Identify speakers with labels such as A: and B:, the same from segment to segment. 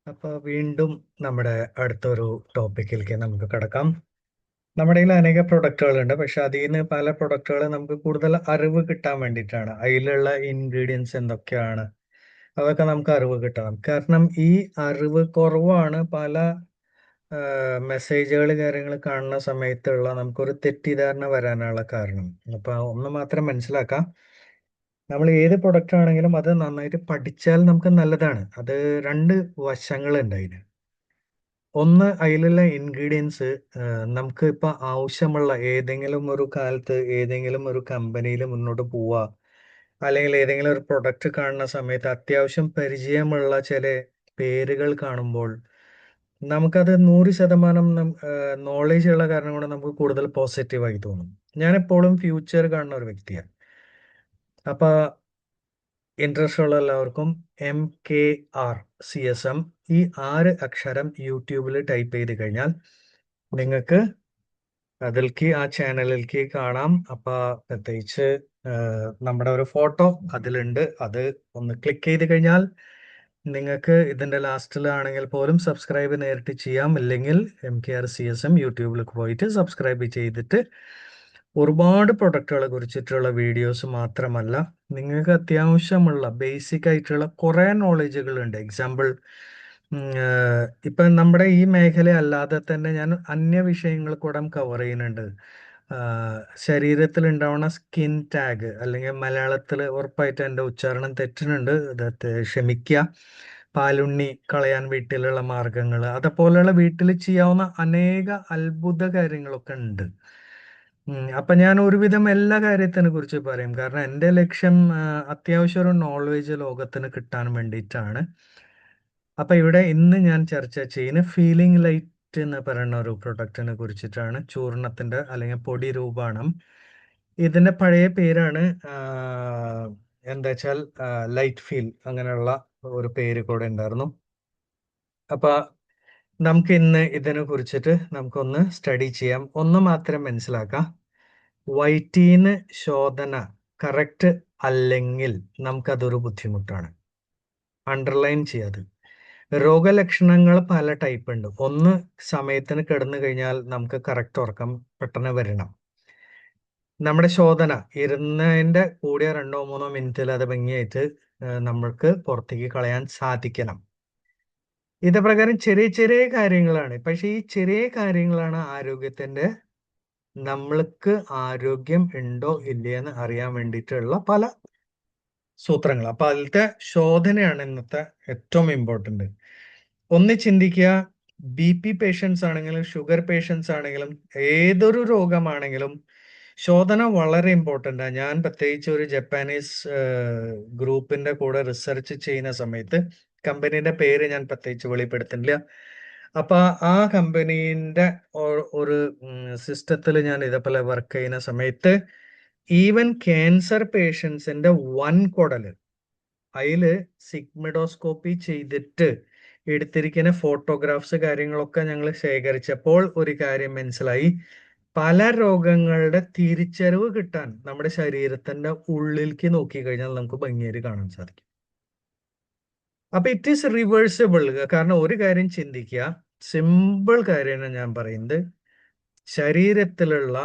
A: അപ്പൊ വീണ്ടും നമ്മുടെ അടുത്തൊരു ടോപ്പിക്കിലേക്ക് നമുക്ക് കടക്കാം. നമ്മുടെ കയ്യിൽ അനേക പ്രൊഡക്റ്റുകൾ ഉണ്ട്, പക്ഷെ അതിൽ നിന്ന് പല പ്രൊഡക്റ്റുകൾ നമുക്ക് കൂടുതൽ അറിവ് കിട്ടാൻ വേണ്ടിയിട്ടാണ്. അതിലുള്ള ഇൻഗ്രീഡിയൻസ് എന്തൊക്കെയാണ്, അതൊക്കെ നമുക്ക് അറിവ് കിട്ടണം. കാരണം ഈ അറിവ് കുറവാണ് പല മെസ്സേജുകൾ കാര്യങ്ങൾ കാണുന്ന സമയത്തുള്ള നമുക്കൊരു തെറ്റിദ്ധാരണ വരാനുള്ള കാരണം. അപ്പൊ ഒന്ന് മാത്രം മനസ്സിലാക്കാം, നമ്മൾ ഏത് പ്രൊഡക്റ്റ് ആണെങ്കിലും അത് നന്നായിട്ട് പഠിച്ചാൽ നമുക്ക് നല്ലതാണ്. അത് രണ്ട് വശങ്ങളുണ്ട് അതിന്. ഒന്ന്, അതിലുള്ള ഇൻഗ്രീഡിയൻസ് നമുക്ക് ഇപ്പൊ ആവശ്യമുള്ള ഏതെങ്കിലും ഒരു കാലത്ത് ഏതെങ്കിലും ഒരു കമ്പനിയിൽ മുന്നോട്ട് പോവുക, അല്ലെങ്കിൽ ഏതെങ്കിലും ഒരു പ്രൊഡക്റ്റ് കാണുന്ന സമയത്ത് അത്യാവശ്യം പരിചയമുള്ള ചില പേരുകൾ കാണുമ്പോൾ നമുക്കത് 100% നോളേജ് ഉള്ള കാരണം കൊണ്ട് നമുക്ക് കൂടുതൽ പോസിറ്റീവായി തോന്നും. ഞാൻ എപ്പോഴും ഫ്യൂച്ചർ കാണുന്ന ഒരു വ്യക്തിയാണ്. അപ്പൊ ഇൻട്രസ്റ്റ് ഉള്ള എല്ലാവർക്കും MKRCSM ഈ 6 അക്ഷരം യൂട്യൂബിൽ ടൈപ്പ് ചെയ്ത് കഴിഞ്ഞാൽ നിങ്ങൾക്ക് അതിലേക്ക് ആ ചാനലിലേക്ക് കാണാം. അപ്പൊ പ്രത്യേകിച്ച് നമ്മുടെ ഒരു ഫോട്ടോ അതിലുണ്ട്. അത് ഒന്ന് ക്ലിക്ക് ചെയ്ത് കഴിഞ്ഞാൽ നിങ്ങൾക്ക് ഇതിന്റെ ലാസ്റ്റിലാണെങ്കിൽ പോലും സബ്സ്ക്രൈബ് നേരിട്ട് ചെയ്യാം. ഇല്ലെങ്കിൽ MKRCSM യൂട്യൂബിലേക്ക് പോയിട്ട് സബ്സ്ക്രൈബ് ചെയ്തിട്ട് ഒരുപാട് പ്രൊഡക്റ്റുകളെ കുറിച്ചിട്ടുള്ള വീഡിയോസ് മാത്രമല്ല, നിങ്ങൾക്ക് അത്യാവശ്യമുള്ള ബേസിക് ആയിട്ടുള്ള കുറെ നോളേജുകൾ ഉണ്ട്. എക്സാമ്പിൾ, ഇപ്പൊ നമ്മുടെ ഈ മേഖല അല്ലാതെ തന്നെ ഞാൻ അന്യ വിഷയങ്ങൾ കൂടെ കവർ ചെയ്യുന്നുണ്ട്. ശരീരത്തിൽ ഉണ്ടാവുന്ന സ്കിൻ ടാഗ്, അല്ലെങ്കിൽ മലയാളത്തിൽ ഉറപ്പായിട്ട് എൻ്റെ ഉച്ചാരണം തെറ്റുന്നുണ്ട്, അത് ക്ഷമിക്കുക. പാലുണ്ണി കളയാൻ വീട്ടിലുള്ള മാർഗങ്ങൾ, അതേപോലെയുള്ള വീട്ടിൽ ചെയ്യാവുന്ന അനേക അത്ഭുത കാര്യങ്ങളൊക്കെ ഉണ്ട്. അപ്പൊ ഞാൻ ഒരുവിധം എല്ലാ കാര്യത്തിനെ കുറിച്ച് പറയും. കാരണം എൻ്റെ ലക്ഷ്യം അത്യാവശ്യം ഒരു നോളേജ് ലോകത്തിന് കിട്ടാൻ വേണ്ടിയിട്ടാണ്. അപ്പൊ ഇവിടെ ഇന്ന് ഞാൻ ചർച്ച ചെയ്യുന്ന ഫീലിംഗ് ലൈറ്റ് എന്ന് പറയുന്ന ഒരു പ്രൊഡക്റ്റിനെ കുറിച്ചിട്ടാണ്. ചൂർണത്തിന്റെ അല്ലെങ്കിൽ പൊടി രൂപാണം. ഇതിന്റെ പഴയ പേരാണ് എന്താ വെച്ചാൽ ലൈറ്റ് ഫീൽ, അങ്ങനെയുള്ള ഒരു പേര് കൂടെ ഉണ്ടായിരുന്നു. അപ്പൊ നമുക്ക് ഇന്ന് ഇതിനെ കുറിച്ചിട്ട് നമുക്കൊന്ന് സ്റ്റഡി ചെയ്യാം. ഒന്ന് മാത്രം മനസ്സിലാക്കാം, വൈറ്റീന് ശോധന കറക്റ്റ് അല്ലെങ്കിൽ നമുക്കതൊരു ബുദ്ധിമുട്ടാണ്. അണ്ടർലൈൻ ചെയ്യാതെ. രോഗലക്ഷണങ്ങൾ പല ടൈപ്പ് ഉണ്ട്. ഒന്ന്, സമയത്തിന് കിടന്നു കഴിഞ്ഞാൽ നമുക്ക് കറക്റ്റ് ഉറക്കം പെട്ടെന്ന് വരണം. നമ്മുടെ ശോധന ഇരുന്നതിന്റെ കൂടിയ 2-3 മിനിറ്റിൽ അത് ഭംഗിയായിട്ട് നമ്മൾക്ക് പുറത്തേക്ക് കളയാൻ സാധിക്കണം. ഇത് പ്രകാരം ചെറിയ ചെറിയ കാര്യങ്ങളാണ്, പക്ഷെ ഈ ചെറിയ കാര്യങ്ങളാണ് ആരോഗ്യത്തിന്റെ, നമ്മൾക്ക് ആരോഗ്യം ഉണ്ടോ ഇല്ലയെന്ന് അറിയാൻ വേണ്ടിയിട്ടുള്ള പല സൂത്രങ്ങൾ. അപ്പൊ അതിലത്തെ ശോധനയാണ് ഇന്നത്തെ ഏറ്റവും ഇമ്പോർട്ടന്റ്. ഒന്ന് ചിന്തിക്കുക, BP പേഷ്യൻസ് ആണെങ്കിലും ഷുഗർ പേഷ്യൻസ് ആണെങ്കിലും ഏതൊരു രോഗമാണെങ്കിലും ശോധന വളരെ ഇമ്പോർട്ടൻ്റ് ആണ്. ഞാൻ പ്രത്യേകിച്ച് ഒരു ജപ്പാനീസ് ഗ്രൂപ്പിന്റെ കൂടെ റിസർച്ച് ചെയ്യുന്ന സമയത്ത്, കമ്പനീന്റെ പേര് ഞാൻ പ്രത്യേകിച്ച് വെളിപ്പെടുത്തുന്നില്ല, അപ്പൊ ആ കമ്പനീന്റെ ഒരു സിസ്റ്റത്തിൽ ഞാൻ ഇതേപോലെ വർക്ക് ചെയ്യുന്ന സമയത്ത് ഈവൻ ക്യാൻസർ പേഷ്യൻസിന്റെ വൻകുടല് അതില് സിഗ്മിഡോസ്കോപ്പി ചെയ്തിട്ട് എടുത്തിരിക്കുന്ന ഫോട്ടോഗ്രാഫ്സ് കാര്യങ്ങളൊക്കെ ഞങ്ങൾ ശേഖരിച്ചപ്പോൾ ഒരു കാര്യം മനസ്സിലായി, പല രോഗങ്ങളുടെ തിരിച്ചറിവ് കിട്ടാൻ നമ്മുടെ ശരീരത്തിന്റെ ഉള്ളിലേക്ക് നോക്കി കഴിഞ്ഞാൽ നമുക്ക് ഭംഗിയായിട്ട് കാണാൻ സാധിക്കും. അപ്പൊ ഇറ്റ് ഈസ് റിവേഴ്സിബിൾ. കാരണം ഒരു കാര്യം ചിന്തിക്കുക, സിമ്പിൾ കാര്യമാണ് ഞാൻ പറയുന്നത്, ശരീരത്തിലുള്ള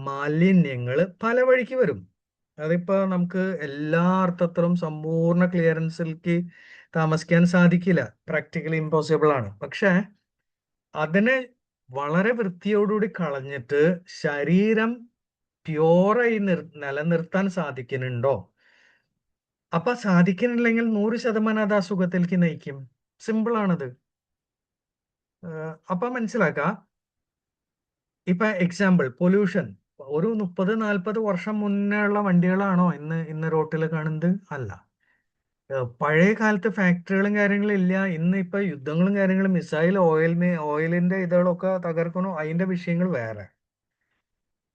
A: മാലിന്യങ്ങൾ പല വഴിക്ക് വരും. അതിപ്പോ നമുക്ക് എല്ലാ അർത്ഥത്തിലും സമ്പൂർണ്ണ ക്ലിയറൻസിലേക്ക് താമസിക്കാൻ സാധിക്കില്ല, പ്രാക്ടിക്കലി ഇമ്പോസിബിൾ ആണ്. പക്ഷെ അതിനെ വളരെ വൃത്തിയോടുകൂടി കളഞ്ഞിട്ട് ശരീരം പ്യോറായി നിലനിർത്താൻ സാധിക്കുന്നുണ്ടോ? അപ്പൊ സാധിക്കുന്നില്ലെങ്കിൽ 100% അത് അസുഖത്തിലേക്ക് നയിക്കും. സിമ്പിൾ ആണത്. അപ്പൊ മനസ്സിലാക്കാം. ഇപ്പൊ എക്സാമ്പിൾ, പൊല്യൂഷൻ. ഒരു 30-40 വർഷം മുന്നേ ഉള്ള വണ്ടികളാണോ ഇന്ന് റോട്ടിൽ കാണുന്നത്? അല്ല. പഴയ കാലത്ത് ഫാക്ടറികളും കാര്യങ്ങളും ഇല്ല. ഇന്ന് ഇപ്പൊ യുദ്ധങ്ങളും കാര്യങ്ങളും, മിസൈൽ ഓയിലിന്റെ ഇതുകളൊക്കെ തകർക്കണു, അതിന്റെ വിഷയങ്ങൾ വേറെ.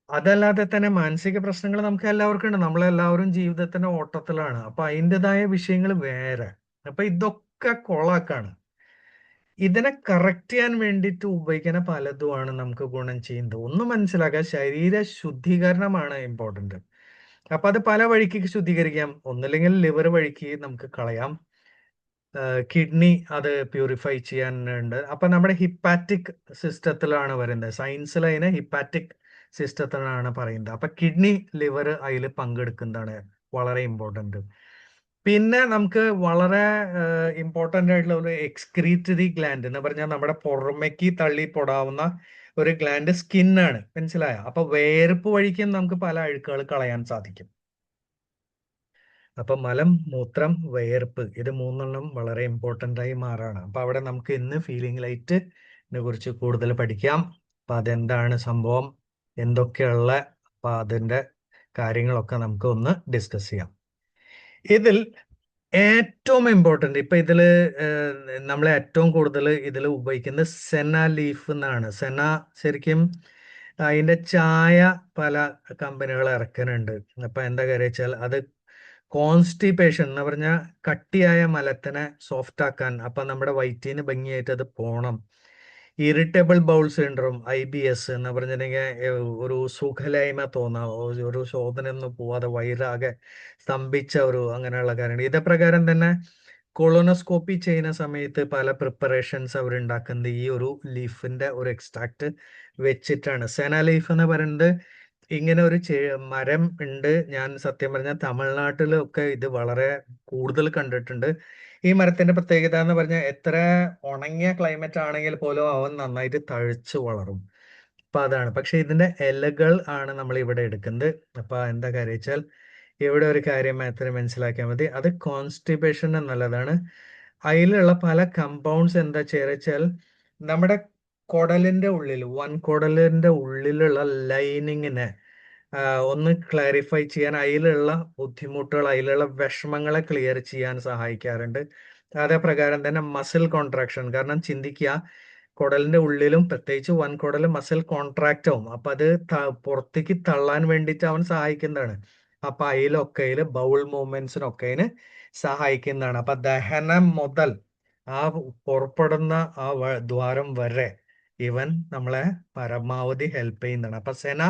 A: അതല്ലാതെ തന്നെ മാനസിക പ്രശ്നങ്ങൾ നമുക്ക് എല്ലാവർക്കും ഉണ്ട്. നമ്മളെല്ലാവരും ജീവിതത്തിന്റെ ഓട്ടത്തിലാണ്. അപ്പൊ അതിൻ്റെതായ വിഷയങ്ങൾ വേറെ. അപ്പൊ ഇതൊക്കെ കൊളാക്കാണ്. ഇതിനെ കറക്റ്റ് ചെയ്യാൻ വേണ്ടിയിട്ട് ഉപയോഗിക്കുന്ന പലതുമാണ് നമുക്ക് ഗുണം ചെയ്യുന്നത്. ഒന്ന് മനസ്സിലാക്കുക, ശരീര ശുദ്ധീകരണമാണ് ഇമ്പോർട്ടന്റ്. അപ്പൊ അത് പല വഴിക്ക് ശുദ്ധീകരിക്കാം. ഒന്നില്ലെങ്കിൽ ലിവർ വഴിക്ക് നമുക്ക് കളയാം, കിഡ്നി അത് പ്യൂരിഫൈ ചെയ്യാനുണ്ട്. അപ്പൊ നമ്മുടെ ഹിപ്പാറ്റിക് സിസ്റ്റത്തിലാണ് വരുന്നത്. സയൻസിൽ അതിനെ ഹിപ്പാറ്റിക് സിസ്റ്റത്തിലാണ് പറയുന്നത്. അപ്പൊ കിഡ്നി ലിവർ അതിൽ പങ്കെടുക്കുന്നതാണ് വളരെ ഇമ്പോർട്ടന്റ്. പിന്നെ നമുക്ക് വളരെ ഇമ്പോർട്ടന്റ് ആയിട്ടുള്ള ഒരു എക്സ്ക്രീറ്ററി ഗ്ലാൻഡ് എന്ന് പറഞ്ഞാൽ നമ്മുടെ പുറമേക്ക് തള്ളി പൊടാവുന്ന ഒരു ഗ്ലാൻഡ് സ്കിന്നാണ്. മനസ്സിലായോ? അപ്പൊ വേർപ്പ് വഴിക്കും നമുക്ക് പല അഴുക്കുകൾ കളയാൻ സാധിക്കും. അപ്പൊ മലം, മൂത്രം, വിയർപ്പ് ഇത് മൂന്നെണ്ണം വളരെ ഇമ്പോർട്ടന്റ് ആയി മാറാണ്. അപ്പൊ അവിടെ നമുക്ക് ഇന്ന് ഫീലിംഗ് ലൈറ്റിനെ കുറിച്ച് കൂടുതൽ പഠിക്കാം. അപ്പൊ അതെന്താണ് സംഭവം, എന്തൊക്കെയുള്ള, അപ്പൊ അതിന്റെ കാര്യങ്ങളൊക്കെ നമുക്ക് ഒന്ന് ഡിസ്കസ് ചെയ്യാം. ഇതിൽ ഏറ്റവും ഇമ്പോർട്ടന്റ് ഇപ്പൊ ഇതില് നമ്മൾ ഏറ്റവും കൂടുതൽ ഇതിൽ ഉപയോഗിക്കുന്നത് സെന ലീഫ് എന്നാണ്. സെന ശരിക്കും അതിന്റെ ചായ പല കമ്പനികൾ ഇറക്കുന്നുണ്ട്. അപ്പൊ എന്താ കാര്യം വെച്ചാൽ അത് കോൺസ്റ്റിപ്പേഷൻ എന്ന് പറഞ്ഞാൽ കട്ടിയായ മലത്തിനെ സോഫ്റ്റ് ആക്കാൻ, അപ്പൊ നമ്മുടെ വയറ്റിന് ഭംഗിയായിട്ട് അത് പോണം. ഇറിറ്റബിൾ ബൗൾ സിൻഡ്രോം IBS എന്ന് പറഞ്ഞിട്ടുണ്ടെങ്കിൽ ഒരു സുഖലായ്മ തോന്നാം, ഒരു ശോധനയൊന്നും പോവാതെ വയറാകെ സ്തംഭിച്ച ഒരു അങ്ങനെയുള്ള കാര്യങ്ങൾ. ഇതപ്രകാരം തന്നെ കൊളോണോസ്കോപ്പി ചെയ്യുന്ന സമയത്ത് പല പ്രിപ്പറേഷൻസ് അവർ ഉണ്ടാക്കുന്നത് ഈ ഒരു ലീഫിന്റെ ഒരു എക്സ്ട്രാക്ട് വെച്ചിട്ടാണ്. സെന ലീഫ് എന്ന് പറയുന്നത് ഇങ്ങനെ ഒരു മരം ഉണ്ട്. ഞാൻ സത്യം പറഞ്ഞാൽ തമിഴ്നാട്ടിലൊക്കെ ഇത് വളരെ കൂടുതൽ കണ്ടിട്ടുണ്ട്. ഈ മരത്തിന്റെ പ്രത്യേകത എന്ന് പറഞ്ഞാൽ എത്ര ഉണങ്ങിയ ക്ലൈമറ്റ് ആണെങ്കിൽ പോലും അവൻ നന്നായിട്ട് തഴച്ചു വളരും. അപ്പൊ അതാണ്. പക്ഷെ ഇതിന്റെ ഇലകൾ ആണ് നമ്മൾ ഇവിടെ എടുക്കുന്നത്. അപ്പൊ എന്താ കാര്യം വെച്ചാൽ ഇവിടെ ഒരു കാര്യം മാത്രം മനസ്സിലാക്കിയാൽ മതി, അത് കോൺസ്റ്റിപ്പേഷന് നല്ലതാണ്. അതിലുള്ള പല കമ്പൗണ്ട്സ് എന്താ വെച്ചാൽ നമ്മുടെ കുടലിന്റെ ഉള്ളിൽ, വൻകുടലിന്റെ ഉള്ളിലുള്ള ലൈനിങ്ങിനെ ഒന്ന് ക്ലാരിഫൈ ചെയ്യാൻ, അതിലുള്ള ബുദ്ധിമുട്ടുകൾ, അതിലുള്ള വിഷമങ്ങളെ ക്ലിയർ ചെയ്യാൻ സഹായിക്കാറുണ്ട്. അതേ പ്രകാരം തന്നെ മസിൽ കോൺട്രാക്ഷൻ, കാരണം ചിന്തിക്കുക, കുടലിന്റെ ഉള്ളിലും പ്രത്യേകിച്ച് വൻകുടൽ മസിൽ കോൺട്രാക്റ്റ് ആവും. അപ്പൊ അത് പുറത്തേക്ക് തള്ളാൻ വേണ്ടിയിട്ട് അവൻ സഹായിക്കുന്നതാണ്. അപ്പൊ അതിലൊക്കെ ബൗൾ മൂവ്മെന്റ്സിനൊക്കെ സഹായിക്കുന്നതാണ്. അപ്പൊ ദഹനം മുതൽ ആ പുറപ്പെടുന്ന ആ ദ്വാരം വരെ ഇവൻ നമ്മളെ പരമാവധി ഹെൽപ്പ് ചെയ്യുന്നതാണ്. അപ്പൊ സെന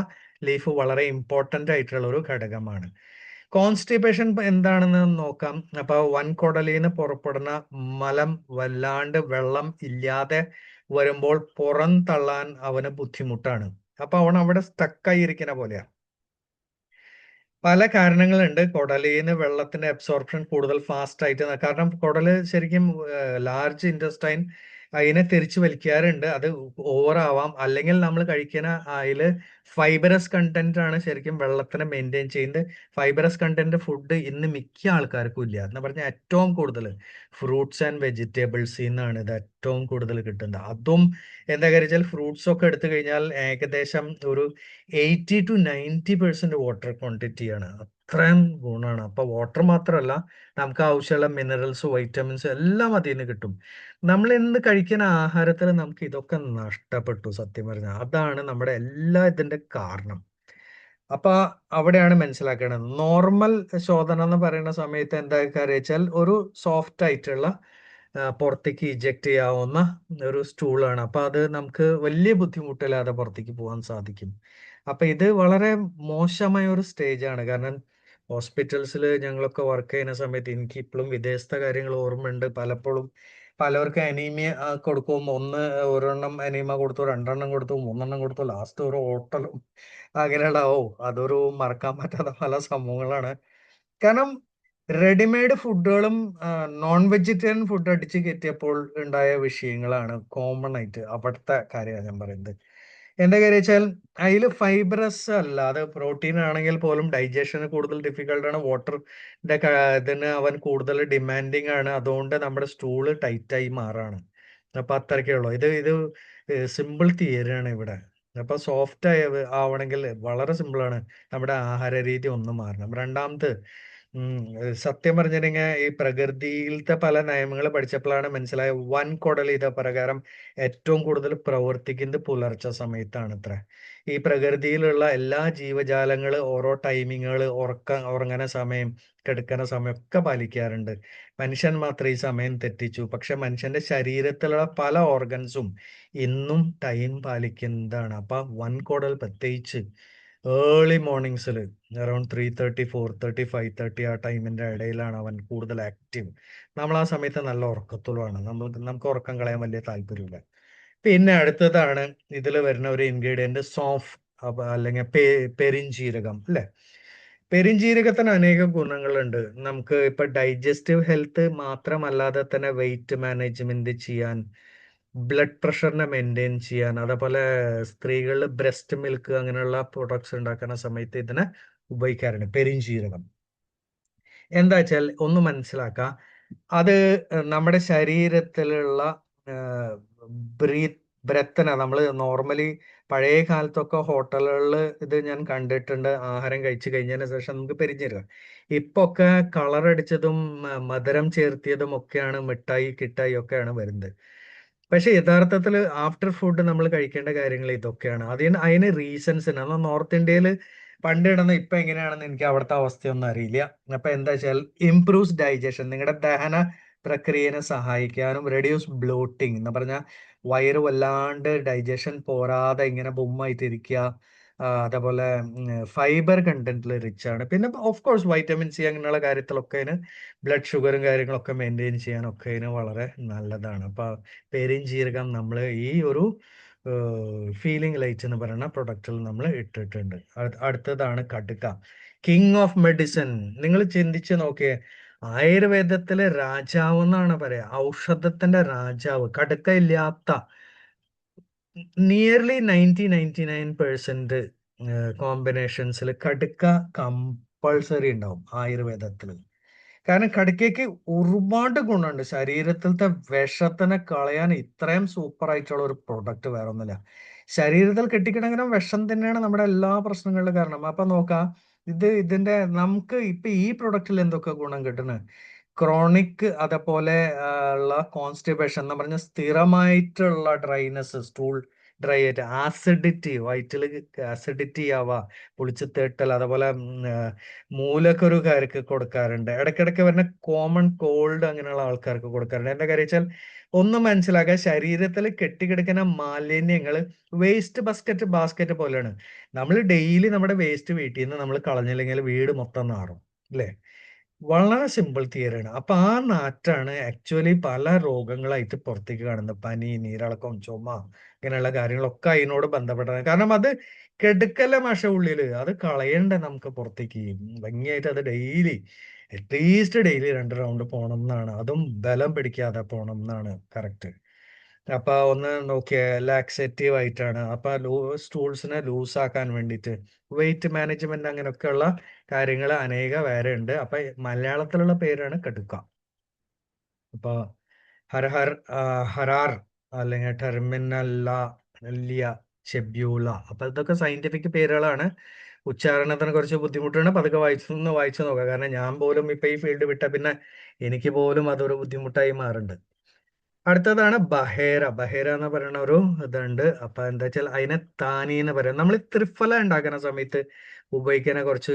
A: ലീഫ് വളരെ ഇമ്പോർട്ടന്റ് ആയിട്ടുള്ള ഒരു ഘടകമാണ്. കോൺസ്റ്റിപ്പേഷൻ എന്താണെന്ന് നോക്കാം. അപ്പൊ വൻകുടലിൽ നിന്ന് പുറപ്പെടുന്ന മലം വല്ലാണ്ട് വെള്ളം ഇല്ലാതെ വരുമ്പോൾ പുറം തള്ളാൻ അവന് ബുദ്ധിമുട്ടാണ്. അപ്പൊ അവൻ അവിടെ സ്റ്റക്കായിരിക്കുന്ന പോലെയാ. പല കാരണങ്ങളുണ്ട്. കുടലിന്ന് വെള്ളത്തിന്റെ അബ്സോർപ്ഷൻ കൂടുതൽ ഫാസ്റ്റ് ആയിട്ട്, കാരണം കുടല് ശരിക്കും ലാർജ് ഇൻറ്റസ്റ്റൈൻ അതിനെ തിരിച്ചു വലിക്കാറുണ്ട്. അത് ഓവർ ആവാം, അല്ലെങ്കിൽ നമ്മൾ കഴിക്കുന്ന അതിൽ ഫൈബറസ് കണ്ടന്റ് ആണ് ശരിക്കും വെള്ളത്തിനെ മെയിൻറ്റെയിൻ ചെയ്യുന്നത്. ഫൈബറസ് കണ്ടന്റ് ഫുഡ് ഇന്ന് മിക്ക ആൾക്കാർക്കും ഇല്ല എന്ന് പറഞ്ഞാൽ ഏറ്റവും കൂടുതൽ ഫ്രൂട്ട്സ് ആൻഡ് വെജിറ്റബിൾസിൽ നിന്നാണ് ഇത് ഏറ്റവും കൂടുതൽ കിട്ടുന്നത്. അതും എന്താ കാര്യം വെച്ചാൽ ഫ്രൂട്ട്സ് ഒക്കെ എടുത്തു കഴിഞ്ഞാൽ ഏകദേശം ഒരു 80 to 90% വാട്ടർ ക്വാണ്ടിറ്റിയാണ്. അത്രയും ഗുണമാണ്. അപ്പൊ വാട്ടർ മാത്രമല്ല, നമുക്ക് ആവശ്യമുള്ള മിനറൽസ്, വൈറ്റമിൻസ് എല്ലാം അതിൽ നിന്ന് കിട്ടും. നമ്മൾ ഇന്ന് കഴിക്കുന്ന ആഹാരത്തിൽ നമുക്ക് ഇതൊക്കെ നഷ്ടപ്പെട്ടു സത്യം പറഞ്ഞാൽ. അതാണ് നമ്മുടെ എല്ലാ ഇതിന്റെ കാരണം. അപ്പൊ അവിടെയാണ് മനസ്സിലാക്കേണ്ടത്. നോർമൽ ശോധന എന്ന് പറയുന്ന സമയത്ത് എന്താ കാര്യം വെച്ചാൽ ഒരു സോഫ്റ്റ് ആയിട്ടുള്ള പുറത്തേക്ക് ഇജക്ട് ചെയ്യാവുന്ന ഒരു സ്റ്റൂളാണ്. അപ്പൊ അത് നമുക്ക് വലിയ ബുദ്ധിമുട്ടില്ലാതെ പുറത്തേക്ക് പോകാൻ സാധിക്കും. അപ്പൊ ഇത് വളരെ മോശമായ ഒരു സ്റ്റേജ് ആണ്. കാരണം ഹോസ്പിറ്റൽസിൽ ഞങ്ങളൊക്കെ വർക്ക് ചെയ്യുന്ന സമയത്ത് എനിക്ക് ഇപ്പോഴും വിദേശത്തെ കാര്യങ്ങൾ ഓർമ്മയുണ്ട്. പലപ്പോഴും പലർക്ക് അനീമിയ കൊടുക്കും. ഒരെണ്ണം അനീമ കൊടുത്തു, രണ്ടെണ്ണം കൊടുത്തു, മൂന്നെണ്ണം കൊടുത്തു, ലാസ്റ്റ് ഒരു ഹോട്ടലും അങ്ങനെയുള്ള അതൊരു മറക്കാൻ പറ്റാത്ത പല സംഭവങ്ങളാണ്. കാരണം റെഡിമെയ്ഡ് ഫുഡുകളും നോൺ വെജിറ്റേറിയൻ ഫുഡ് അടിച്ച് കയറ്റിയപ്പോൾ ഉണ്ടായ വിഷയങ്ങളാണ് കോമൺ ആയിട്ട് അവിടുത്തെ കാര്യമാണ് ഞാൻ പറയുന്നത്. എന്താ കാര്യം വെച്ചാൽ അതിൽ ഫൈബറസ് അല്ല, അത് പ്രോട്ടീൻ ആണെങ്കിൽ പോലും ഡൈജഷന് കൂടുതൽ ഡിഫിക്കൽട്ടാണ്. വാട്ടറിന്റെ ഇതിന് അവൻ കൂടുതൽ ഡിമാൻഡിങ് ആണ്. അതുകൊണ്ട് നമ്മുടെ സ്റ്റൂള് ടൈറ്റായി മാറാണ്. അപ്പൊ അത്രയ്ക്കേ ഉള്ളൂ. ഇത് സിമ്പിൾ തിയറിയാണ് ഇവിടെ. അപ്പൊ സോഫ്റ്റ് ആവണമെങ്കിൽ വളരെ സിമ്പിളാണ്. നമ്മുടെ ആഹാര രീതി ഒന്ന് മാറണം. രണ്ടാമത് സത്യം പറഞ്ഞിട്ടുണ്ടെങ്കിൽ ഈ പ്രകൃതിയിലത്തെ പല നയമങ്ങൾ പഠിച്ചപ്പോഴാണ് മനസ്സിലായ വൻകുടൽ ഇത് പ്രകാരം ഏറ്റവും കൂടുതൽ പ്രവർത്തിക്കുന്നത് പുലർച്ചെ സമയത്താണ് അത്ര. ഈ പ്രകൃതിയിലുള്ള എല്ലാ ജീവജാലങ്ങളും ഓരോ ടൈമിങ്ങുകൾ, ഉറങ്ങുന്ന സമയം, കിടക്കുന്ന സമയം ഒക്കെ പാലിക്കാറുണ്ട്. മനുഷ്യൻ മാത്രം ഈ സമയം തെറ്റിച്ചു. പക്ഷെ മനുഷ്യന്റെ ശരീരത്തിലുള്ള പല ഓർഗൻസും ഇന്നും ടൈം പാലിക്കുന്നതാണ്. അപ്പൊ വൻകുടൽ പ്രത്യേകിച്ച് ഏർലി മോർണിംഗ്സിൽ അറൌണ്ട് 3:30, 4:30, 5:30 ആ ടൈമിന്റെ ഇടയിലാണ് അവൻ കൂടുതൽ ആക്റ്റീവ്. നമ്മൾ ആ സമയത്ത് നല്ല ഉറക്കത്തിലുമാണ്, നമുക്ക് ഉറക്കം കളയാൻ വലിയ താല്പര്യമില്ല. പിന്നെ അടുത്തതാണ് ഇതിൽ വരുന്ന ഒരു ഇൻഗ്രീഡിയന്റ് സോഫ്, അല്ലെങ്കിൽ പെരിഞ്ജീരകം അല്ലെ. പെരിഞ്ജീരകത്തിന് അനേകം ഗുണങ്ങളുണ്ട്. നമുക്ക് ഇപ്പൊ ഡൈജസ്റ്റീവ് ഹെൽത്ത് മാത്രമല്ലാതെ തന്നെ വെയിറ്റ് മാനേജ്മെന്റ് ചെയ്യാൻ, ബ്ലഡ് പ്രഷറിനെ മെയിൻറ്റെയിൻ ചെയ്യാൻ, അതേപോലെ സ്ത്രീകളിൽ ബ്രസ്റ്റ് മിൽക്ക് അങ്ങനെയുള്ള പ്രൊഡക്ട്സ് ഉണ്ടാക്കുന്ന സമയത്ത് ഇതിനെ ഉപയോഗിക്കാറുണ്ട്, പെരിഞ്ജീരകം. എന്താ വെച്ചാൽ ഒന്ന് മനസ്സിലാക്കാം, അത് നമ്മുടെ ശരീരത്തിലുള്ള ബ്രെത്തിനെ നമ്മൾ നോർമലി പഴയ കാലത്തൊക്കെ ഹോട്ടലുകളിൽ ഇത് ഞാൻ കണ്ടിട്ടുണ്ട്, ആഹാരം കഴിച്ചു കഴിഞ്ഞതിന് ശേഷം നമുക്ക് പെരിഞ്ജീരകം. ഇപ്പൊ ഒക്കെ കളർ അടിച്ചതും മധുരം ചേർത്തിയതും ഒക്കെയാണ്, മിഠായി കിട്ടായി ഒക്കെയാണ് വരുന്നത്. പക്ഷെ യഥാർത്ഥത്തിൽ ആഫ്റ്റർ ഫുഡ് നമ്മൾ കഴിക്കേണ്ട കാര്യങ്ങൾ ഇതൊക്കെയാണ്. അതിന് റീസൺസ് ഉണ്ട്. എന്നാൽ നോർത്ത് ഇന്ത്യയിൽ പണ്ട് കിടന്ന് ഇപ്പൊ എങ്ങനെയാണെന്ന് എനിക്ക് അവിടുത്തെ അവസ്ഥയൊന്നും അറിയില്ല. അപ്പൊ എന്താ വെച്ചാൽ ഇംപ്രൂവ്സ് ഡൈജഷൻ, നിങ്ങളുടെ ദഹന പ്രക്രിയനെ സഹായിക്കാനും, റെഡ്യൂസ് ബ്ലോട്ടിങ് എന്ന് പറഞ്ഞാൽ വയറ് വല്ലാണ്ട് ഡൈജഷൻ പോരാതെ ഇങ്ങനെ ബൊമ്മായിട്ടിരിക്കുക, അതേപോലെ ഫൈബർ കണ്ടന്റിൽ റിച്ച് ആണ്. പിന്നെ ഓഫ് കോഴ്സ് വൈറ്റമിൻ സി അങ്ങനെയുള്ള കാര്യത്തിലൊക്കെ ഇതിന്, ബ്ലഡ് ഷുഗറും കാര്യങ്ങളൊക്കെ മെയിൻറ്റെയിൻ ചെയ്യാനൊക്കെ ഇതിന് വളരെ നല്ലതാണ്. അപ്പൊ പെരിഞ്ജീരകം നമ്മൾ ഈ ഒരു ഫീലിംഗ് ലൈറ്റ് എന്ന് പറയുന്ന പ്രൊഡക്റ്റിൽ നമ്മൾ ഇട്ടിട്ടുണ്ട്. അടുത്തതാണ് കടുക്ക, കിങ് ഓഫ് മെഡിസിൻ. നിങ്ങൾ ചിന്തിച്ച് നോക്കിയേ, ആയുർവേദത്തിലെ രാജാവ് എന്നാണ് പറയാ, ഔഷധത്തിന്റെ രാജാവ്. കടുക്ക ഇല്ലാത്ത നിയർലി 99% കോമ്പിനേഷൻസിൽ കടുക്ക കമ്പൾസറി ഉണ്ടാവും ആയുർവേദത്തിൽ. കാരണം കടുക്കയ്ക്ക് ഒരുപാട് ഗുണമുണ്ട്. ശരീരത്തിലത്തെ വിഷത്തിനെ കളയാൻ ഇത്രയും സൂപ്പർ ആയിട്ടുള്ള ഒരു പ്രൊഡക്റ്റ് വേറെ ഒന്നുമില്ല. ശരീരത്തിൽ കെട്ടിക്കിടക്കുന്ന വിഷം തന്നെയാണ് നമ്മുടെ എല്ലാ പ്രശ്നങ്ങളുടെ കാരണം. അപ്പൊ നോക്കാം, ഇതിന്റെ നമുക്ക് ഇപ്പൊ ഈ പ്രൊഡക്റ്റിൽ എന്തൊക്കെ ഗുണം കിട്ടുന്നത്. ക്രോണിക് അതേപോലെ ഉള്ള കോൺസ്റ്റിപ്പേഷൻ എന്ന് പറഞ്ഞ സ്ഥിരമായിട്ടുള്ള ഡ്രൈനെസ്, സ്റ്റൂൾ ഡ്രൈ ആയിട്ട്, ആസിഡിറ്റി, വയറ്റിൽ ആസിഡിറ്റി ആവാ, പൊളിച്ചു തേട്ടൽ, അതേപോലെ മൂലക്കുരുകാർക്ക് കൊടുക്കാറുണ്ട്. ഇടയ്ക്കിടയ്ക്ക് വരുന്ന കോമൺ കോൾഡ് അങ്ങനെയുള്ള ആൾക്കാർക്ക് കൊടുക്കാറുണ്ട്. എന്താ കാര്യം വെച്ചാൽ ഒന്ന് മനസ്സിലാക്കുക, ശരീരത്തിൽ കെട്ടിക്കിടക്കുന്ന മാലിന്യങ്ങൾ വേസ്റ്റ് ബാസ്ക്കറ്റ് പോലെയാണ്. നമ്മൾ ഡെയിലി നമ്മുടെ വേസ്റ്റ് വീട്ടിൽ നിന്ന് നമ്മൾ കളഞ്ഞില്ലെങ്കിൽ വീട് മൊത്തം നാറും അല്ലേ. വളരെ സിമ്പിൾ തിയറിയാണ്. അപ്പൊ ആ നാറ്റാണ് ആക്ച്വലി പല രോഗങ്ങളായിട്ട് പുറത്തേക്ക് കാണുന്നത്. പനി, നീരിളക്കം, ചുമ ഇങ്ങനെയുള്ള കാര്യങ്ങളൊക്കെ അതിനോട് ബന്ധപ്പെട്ടതാണ്. കാരണം അത് കെടുക്കല്ല മഷ ഉള്ളില്, അത് കളയണ്ടേ നമുക്ക് പുറത്തേക്ക്. ഭംഗിയായിട്ട് അത് ഡെയിലി, അറ്റ്ലീസ്റ്റ് ഡെയിലി 2 റൗണ്ട് പോണം എന്നാണ്. അതും ബലം പിടിക്കാതെ പോണം എന്നാണ് കറക്റ്റ്. അപ്പൊ ഒന്ന് നോക്കിയ ലാക്സേറ്റീവ് ആയിട്ടാണ്. അപ്പൊ സ്റ്റൂൾസിനെ ലൂസ് ആക്കാൻ വേണ്ടിയിട്ട്, വെയിറ്റ് മാനേജ്മെന്റ് അങ്ങനെയൊക്കെയുള്ള കാര്യങ്ങൾ അനേക വേറെ ഉണ്ട്. അപ്പൊ മലയാളത്തിലുള്ള പേരാണ് കടുക്ക. അപ്പൊ ഹരഹർ ഹരാർ അല്ലെങ്കിൽ ടെർമിനലിയ ചെബ്യൂള. അപ്പൊ ഇതൊക്കെ സയന്റിഫിക് പേരുകളാണ്. ഉച്ചാരണത്തിന് കുറച്ച് ബുദ്ധിമുട്ടാണ്. പതുക്കെ വായിച്ചു നോക്കുക. കാരണം ഞാൻ പോലും ഇപ്പൊ ഈ ഫീൽഡ് വിട്ട പിന്നെ എനിക്ക് പോലും അതൊരു ബുദ്ധിമുട്ടായി മാറുന്നുണ്ട്. അടുത്തതാണ് ബഹേര. ബഹേര എന്ന് പറയുന്ന ഒരു ഇതുണ്ട്. അപ്പൊ എന്താ വെച്ചാൽ അതിനെ താനി എന്ന് പറയാം. നമ്മൾ ത്രിഫല ഉണ്ടാക്കുന്ന സമയത്ത് ഉപയോഗിക്കുന്ന കുറച്ച്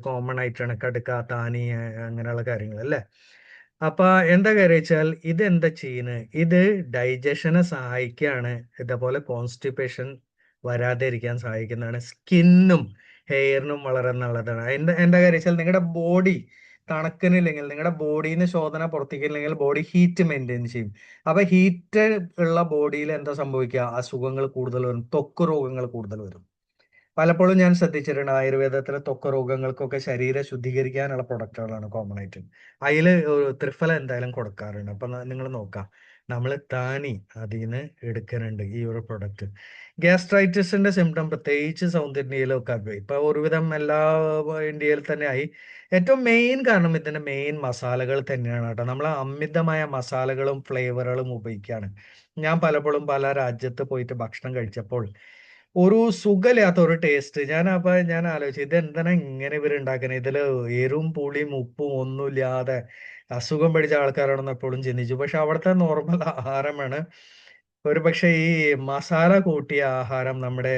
A: കോമൺ ആയിട്ടാണ് കടുക്ക, താനി അങ്ങനെയുള്ള കാര്യങ്ങൾ അല്ലേ. അപ്പൊ എന്താ കാര്യം വെച്ചാൽ ഇത് എന്താ ചെയ്യുന്നത്, ഇത് ഡൈജഷനെ സഹായിക്കുകയാണ്. ഇതേപോലെ കോൺസ്റ്റിപ്പേഷൻ വരാതെ ഇരിക്കാൻ സഹായിക്കുന്നതാണ്. സ്കിന്നും ഹെയറിനും വളരെ നല്ലതാണ്. എന്താ കാര്യം വെച്ചാൽ നിങ്ങളുടെ ബോഡി തണുക്കണില്ലെങ്കിൽ, നിങ്ങളുടെ ബോഡിന്ന് ശോധന പുറത്തേക്കില്ലെങ്കിൽ ബോഡി ഹീറ്റ് മെയിൻറ്റെയിൻ ചെയ്യും. അപ്പൊ ഹീറ്റ് ഉള്ള ബോഡിയിൽ എന്താ സംഭവിക്കുക, അസുഖങ്ങൾ കൂടുതൽ വരും, ത്വക്ക് രോഗങ്ങൾ കൂടുതൽ വരും. പലപ്പോഴും ഞാൻ ശ്രദ്ധിച്ചിട്ടുണ്ട്, ആയുർവേദത്തിലെ ത്വക്ക് രോഗങ്ങൾക്കൊക്കെ ശരീരം ശുദ്ധീകരിക്കാനുള്ള പ്രൊഡക്റ്റുകളാണ് കോമൺ ആയിട്ട്. അതിൽ ത്രിഫല എന്തായാലും കൊടുക്കാറുണ്ട്. അപ്പൊ നിങ്ങൾ നോക്കാം, നമ്മൾ താനി അതിന്ന് എടുക്കുന്നുണ്ട് ഈ ഒരു പ്രൊഡക്റ്റ്. ഗ്യാസ്ട്രൈറ്റിസിന്റെ സിംറ്റം പ്രത്യേകിച്ച് സൗത്ത് ഇന്ത്യയിലൊക്കെ ഇപ്പൊ ഒരുവിധം എല്ലാ ഇന്ത്യയിൽ തന്നെ ആയി. ഏറ്റവും മെയിൻ കാരണം ഇതിന്റെ മെയിൻ മസാലകൾ തന്നെയാണ് കേട്ടോ. നമ്മൾ അമിതമായ മസാലകളും ഫ്ലേവറുകളും ഉപയോഗിക്കുകയാണ്. ഞാൻ പലപ്പോഴും പല രാജ്യത്ത് പോയിട്ട് ഭക്ഷണം കഴിച്ചപ്പോൾ ഒരു സുഖമില്ലാത്ത ഒരു ടേസ്റ്റ്. ഞാൻ ആലോചിച്ചു, ഇത് എന്താണ് ഇങ്ങനെ ഇവർ ഉണ്ടാക്കുന്നത്, ഇതില് എരും പുളിയും ഉപ്പും ഒന്നുമില്ലാതെ അസുഖം പിടിച്ച ആൾക്കാരാണെന്ന് എപ്പോഴും ചിന്തിച്ചു. പക്ഷെ അവിടുത്തെ നോർമൽ ആഹാരമാണ്. ഒരു പക്ഷെ ഈ മസാല കൂട്ടിയ ആഹാരം നമ്മുടെ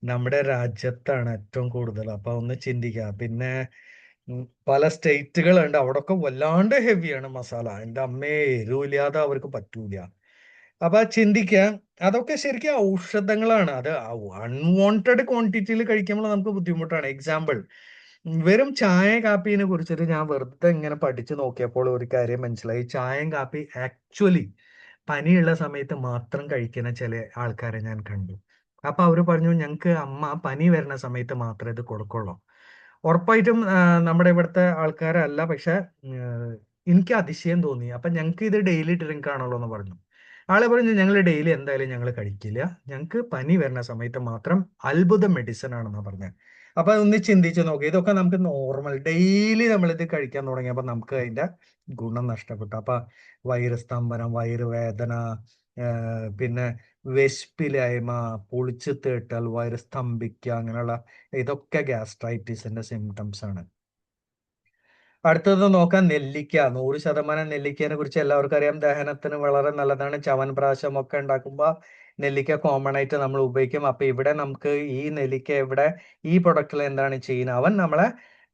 A: നമ്മുടെ രാജ്യത്താണ് ഏറ്റവും കൂടുതൽ. അപ്പൊ ഒന്ന് ചിന്തിക്കുക. പിന്നെ പല സ്റ്റേറ്റുകളുണ്ട്, അവിടൊക്കെ വല്ലാണ്ട് ഹെവിയാണ് മസാല. എൻ്റെ അമ്മേ, എരിവില്ലാതെ അവർക്ക് പറ്റൂല. അപ്പൊ ചിന്തിക്കുക, അതൊക്കെ ശരിക്കും ഔഷധങ്ങളാണ്. അത് അൺവാണ്ടഡ് ക്വാണ്ടിറ്റിയിൽ കഴിക്കുമ്പോൾ നമുക്ക് ബുദ്ധിമുട്ടാണ്. എക്സാമ്പിൾ, വെറും ചായ കാപ്പിനെ കുറിച്ചിട്ട് ഞാൻ വെറുതെ ഇങ്ങനെ പഠിച്ചു നോക്കിയപ്പോൾ ഒരു കാര്യം മനസ്സിലായി. ചായയും കാപ്പി ആക്ച്വലി പനിയുള്ള സമയത്ത് മാത്രം കഴിക്കുന്ന ചില ആൾക്കാരെ ഞാൻ കണ്ടു. അപ്പൊ അവര് പറഞ്ഞു, ഞങ്ങൾക്ക് അമ്മ പനി വരുന്ന സമയത്ത് മാത്രമേ ഇത് കൊടുക്കുള്ളൂ. ഉറപ്പായിട്ടും നമ്മുടെ ഇവിടുത്തെ ആൾക്കാരല്ല, പക്ഷെ എനിക്ക് അതിശയം തോന്നി. അപ്പൊ ഞങ്ങൾക്ക് ഇത് ഡെയിലി ഡ്രിങ്ക് ആണല്ലോ എന്ന് പറഞ്ഞു. ആളെ പറഞ്ഞു, ഞങ്ങൾ ഡെയിലി എന്തായാലും ഞങ്ങൾ കഴിക്കില്ല, ഞങ്ങൾക്ക് പനി വരുന്ന സമയത്ത് മാത്രം അത്ഭുത മെഡിസിൻ ആണെന്നാ പറഞ്ഞത്. അപ്പൊ ഒന്ന് ചിന്തിച്ചു നോക്കി, ഇതൊക്കെ നമുക്ക് നോർമൽ ഡെയിലി നമ്മളിത് കഴിക്കാൻ തുടങ്ങിയപ്പോ നമുക്ക് അതിന്റെ ഗുണം നഷ്ടപ്പെട്ടു. അപ്പൊ വയറ് സ്തംഭനം, വയറുവേദന, പിന്നെ വിശപ്പില്ലായ്മ, പൊളിച്ചു തേട്ടൽ, വയറ് സ്തംഭിക്കുക, അങ്ങനെയുള്ള ഇതൊക്കെ ഗ്യാസ്ട്രൈറ്റിസിന്റെ സിംറ്റംസ് ആണ്. അടുത്തത് നോക്കാം, നെല്ലിക്ക. 100% നെല്ലിക്കയെ കുറിച്ച് എല്ലാവർക്കും അറിയാം. ദഹനത്തിന് വളരെ നല്ലതാണ്. ചവൻപ്രാശം ഒക്കെ ഉണ്ടാക്കുമ്പോൾ നെല്ലിക്ക കോമൺ ആയിട്ട് നമ്മൾ ഉപയോഗിക്കും. അപ്പൊ ഇവിടെ നമുക്ക് ഈ നെല്ലിക്ക ഇവിടെ ഈ പ്രൊഡക്റ്റിൽ എന്താണ് ചെയ്യുന്നത്, അവൻ നമ്മളെ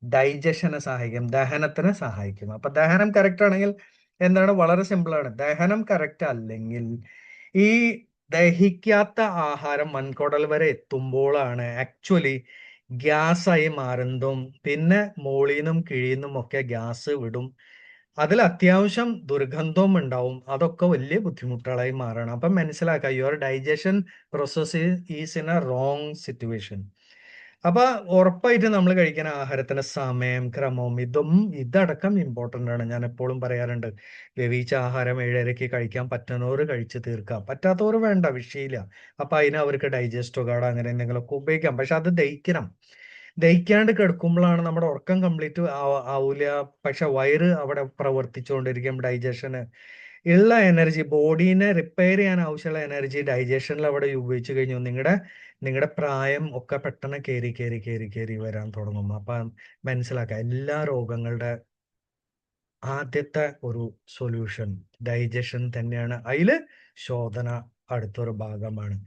A: ഡൈജഷനെ സഹായിക്കും, ദഹനത്തിന് സഹായിക്കും. അപ്പൊ ദഹനം കറക്റ്റ് ആണെങ്കിൽ എന്താണ്, വളരെ സിമ്പിൾ ആണ്. ദഹനം കറക്റ്റ് അല്ലെങ്കിൽ ഈ ദഹിക്കാത്ത ആഹാരം വൻകുടൽ വരെ എത്തുമ്പോഴാണ് ആക്ച്വലി ഗ്യാസായി മാറുന്നതും, പിന്നെ മോളീന്നും കീഴീന്നും ഒക്കെ ഗ്യാസ് വിടും. അതിൽ അത്യാവശ്യം ദുർഗന്ധവും ഉണ്ടാവും. അതൊക്കെ വലിയ ബുദ്ധിമുട്ടുകളായി മാറണം. അപ്പം മനസ്സിലാക്കുക, your digestion process is in A wrong situation. അപ്പൊ ഉറപ്പായിട്ടും നമ്മൾ കഴിക്കുന്ന ആഹാരത്തിന് സമയം, ക്രമവും ഇതടക്കം ഇമ്പോർട്ടന്റ് ആണ്. ഞാൻ എപ്പോഴും പറയാറുണ്ട്, വേവിച്ച ആഹാരം 7:30 കഴിക്കാൻ പറ്റുന്നവർ കഴിച്ച് തീർക്കാം, പറ്റാത്തവർ വേണ്ട, വിഷയമില്ല. അപ്പൊ അതിന് അവർക്ക് ഡൈജസ്റ്റോ കാർഡ് അങ്ങനെ എന്തെങ്കിലുമൊക്കെ ഉപയോഗിക്കാം. പക്ഷെ അത് ദഹിക്കണം. ദഹിക്കാണ്ട് കിടക്കുമ്പോഴാണ് നമ്മുടെ ഉറക്കം കംപ്ലീറ്റ് ആവൂല. പക്ഷെ വയറ് അവിടെ പ്രവർത്തിച്ചുകൊണ്ടിരിക്കും. ഡൈജഷന് ഉള്ള എനർജി, ബോഡീനെ റിപ്പയർ ചെയ്യാൻ ആവശ്യമുള്ള എനർജി ഡൈജഷനിൽ അവിടെ ഉപയോഗിച്ച് കഴിഞ്ഞു, നിങ്ങളുടെ പ്രായം ഒക്കെ പെട്ടെന്ന് കയറി കയറി കയറി കയറി വരാൻ തുടങ്ങും. അപ്പൊ മനസ്സിലാക്കുക, എല്ലാ രോഗങ്ങളുടെ ആദ്യത്തെ ഒരു സൊല്യൂഷൻ ഡൈജഷൻ തന്നെയാണ്. അതില് ശോധന അടുത്തൊരു ഭാഗമാണ്.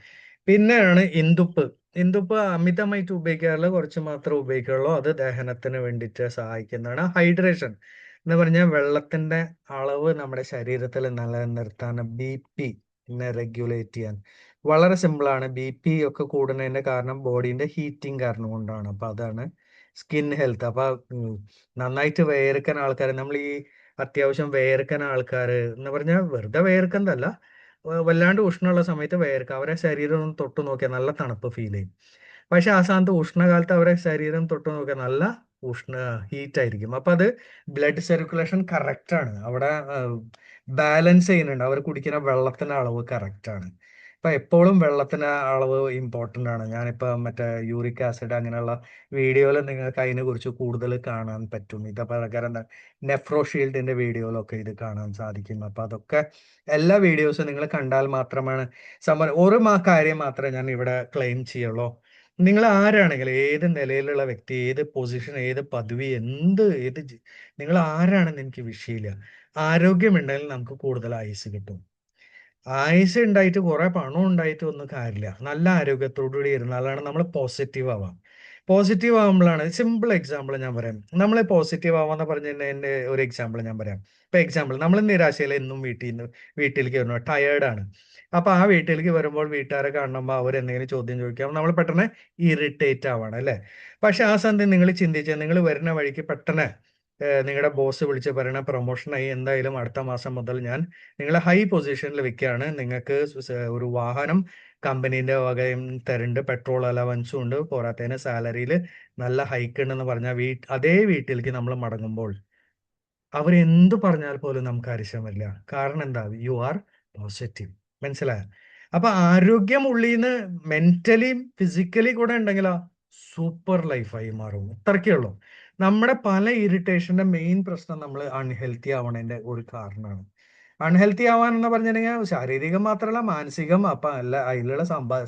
A: പിന്നെയാണ് ഇന്ദുപ്പ്. ഇന്ദുപ്പ് അമിതമായിട്ട് ഉപയോഗിക്കാറില്ല, കുറച്ച് മാത്രമേ ഉപയോഗിക്കുള്ളൂ. അത് ദഹനത്തിന് വേണ്ടിയിട്ട് സഹായിക്കുന്നതാണ്. ഹൈഡ്രേഷൻ എന്ന് പറഞ്ഞാൽ വെള്ളത്തിന്റെ അളവ് നമ്മുടെ ശരീരത്തിൽ നിലനിർത്താൻ, BP റെഗുലേറ്റ് ചെയ്യാൻ വളരെ സിമ്പിൾ ആണ്. BP ഒക്കെ കൂടുന്നതിന്റെ കാരണം ബോഡീന്റെ ഹീറ്റിംഗ് കാരണം കൊണ്ടാണ്. അപ്പൊ അതാണ് സ്കിൻ ഹെൽത്ത്. അപ്പൊ നന്നായിട്ട് വേർക്കുന്ന ആൾക്കാർ, നമ്മൾ ഈ അത്യാവശ്യം വേർക്കുന്ന ആൾക്കാർ എന്ന് പറഞ്ഞാൽ വെറുതെ വേർക്കുന്നതല്ല, വല്ലാണ്ട് ഉഷ്ണമുള്ള സമയത്ത് വേർക്കുക. അവരെ ശരീരം ഒന്ന് തൊട്ട് നോക്കിയാൽ നല്ല തണുപ്പ് ഫീൽ ചെയ്യും. പക്ഷെ ആ സ്ഥാനത്ത് ഉഷ്ണകാലത്ത് അവരെ ശരീരം തൊട്ട് നോക്കിയാൽ നല്ല ഉഷ്ണ ഹീറ്റ് ആയിരിക്കും. അപ്പൊ അത് ബ്ലഡ് സർക്കുലേഷൻ കറക്റ്റ് ആണ്, അവിടെ ബാലൻസ് ചെയ്യുന്നുണ്ട്. അവർ കുടിക്കുന്ന വെള്ളത്തിന്റെ അളവ് കറക്റ്റ് ആണ്. ഇപ്പൊ എപ്പോഴും വെള്ളത്തിന്റെ അളവ് ഇമ്പോർട്ടന്റ് ആണ്. ഞാനിപ്പോ മറ്റേ യൂറിക് ആസിഡ് അങ്ങനെയുള്ള വീഡിയോയിൽ നിങ്ങൾക്ക് അതിനെ കുറിച്ച് കൂടുതൽ കാണാൻ പറ്റും. ഇതപ്പോ കാരണം നെഫ്രോ ഷീൽഡിന്റെ വീഡിയോയിലൊക്കെ ഇത് കാണാൻ സാധിക്കും. അപ്പൊ അതൊക്കെ എല്ലാ വീഡിയോസും നിങ്ങൾ കണ്ടാൽ മാത്രമാണ് ഒരു കാര്യം മാത്രമേ ഞാൻ ഇവിടെ ക്ലെയിം ചെയ്യുള്ളൂ. നിങ്ങൾ ആരാണെങ്കിലും, ഏത് നിലയിലുള്ള വ്യക്തി, ഏത് പൊസിഷൻ, ഏത് പദവി, നിങ്ങൾ ആരാണെന്ന് എനിക്ക് വിഷയമില്ല. ആരോഗ്യമുണ്ടെങ്കിൽ നമുക്ക് കൂടുതൽ ആയുസ് കിട്ടും. ആയുസ് ഉണ്ടായിട്ട് കുറെ പണം ഉണ്ടായിട്ട് ഒന്നും കാര്യമില്ല. നല്ല ആരോഗ്യത്തോടു കൂടി ഇരുന്നാലാണ് നമ്മൾ പോസിറ്റീവ് ആവാം. പോസിറ്റീവ് ആകുമ്പോഴാണ്, സിമ്പിൾ എക്സാമ്പിൾ ഞാൻ പറയാം. നമ്മൾ പോസിറ്റീവ് ആവാന്ന് പറഞ്ഞതിന്റെ ഒരു എക്സാമ്പിൾ ഞാൻ പറയാം. ഇപ്പൊ എക്സാമ്പിൾ, നമ്മൾ നിരാശയിൽ എന്നും വീട്ടിലേക്ക് വരുന്നു, ടയേർഡാണ്. അപ്പൊ ആ വീട്ടിലേക്ക് വരുമ്പോൾ വീട്ടുകാരെ കാണുമ്പോൾ അവർ എന്തെങ്കിലും ചോദ്യം ചോദിക്കാം, നമ്മൾ പെട്ടെന്ന് ഇറിറ്റേറ്റ് ആവാണ് അല്ലെ. പക്ഷെ ആ സമയത്ത് നിങ്ങൾ ചിന്തിച്ചാൽ, നിങ്ങൾ വരുന്ന വഴിക്ക് പെട്ടെന്ന് നിങ്ങളുടെ ബോസ് വിളിച്ച് പറയണ, പ്രൊമോഷനായി, എന്തായാലും അടുത്ത മാസം മുതൽ ഞാൻ നിങ്ങളെ ഹൈ പൊസിഷനിൽ വെക്കുകയാണ്, നിങ്ങൾക്ക് ഒരു വാഹനം കമ്പനീന്റെ വകയും തരുന്നുണ്ട്, പെട്രോൾ അലവൻസും ഉണ്ട്, പോരാത്തതിന് സാലറിയിൽ നല്ല ഹൈക്ക് ഉണ്ടെന്ന് പറഞ്ഞാൽ അതേ വീട്ടിലേക്ക് നമ്മൾ മടങ്ങുമ്പോൾ അവരെന്ത് പറഞ്ഞാൽ പോലും നമുക്ക് അരിശം വരില്ല. കാരണം എന്താ, യു ആർ പോസിറ്റീവ്. മനസ്സിലായോ? അപ്പൊ ആരോഗ്യം ഉള്ളിന്ന് മെന്റലിയും ഫിസിക്കലി കൂടെ ഉണ്ടെങ്കിലോ സൂപ്പർ ലൈഫായി മാറും. അത്രയ്ക്കേ ഉള്ളൂ. നമ്മുടെ പല ഇറിറ്റേഷന്റെ മെയിൻ പ്രശ്നം നമ്മൾ അൺഹെൽത്തി ആവണതിന്റെ ഒരു കാരണമാണ്. അൺഹെൽത്തി ആവാൻ എന്ന് പറഞ്ഞിട്ടുണ്ടെങ്കിൽ ശാരീരികം മാത്രമല്ല, മാനസികം, അപ്പൊ അല്ല അതിലുള്ള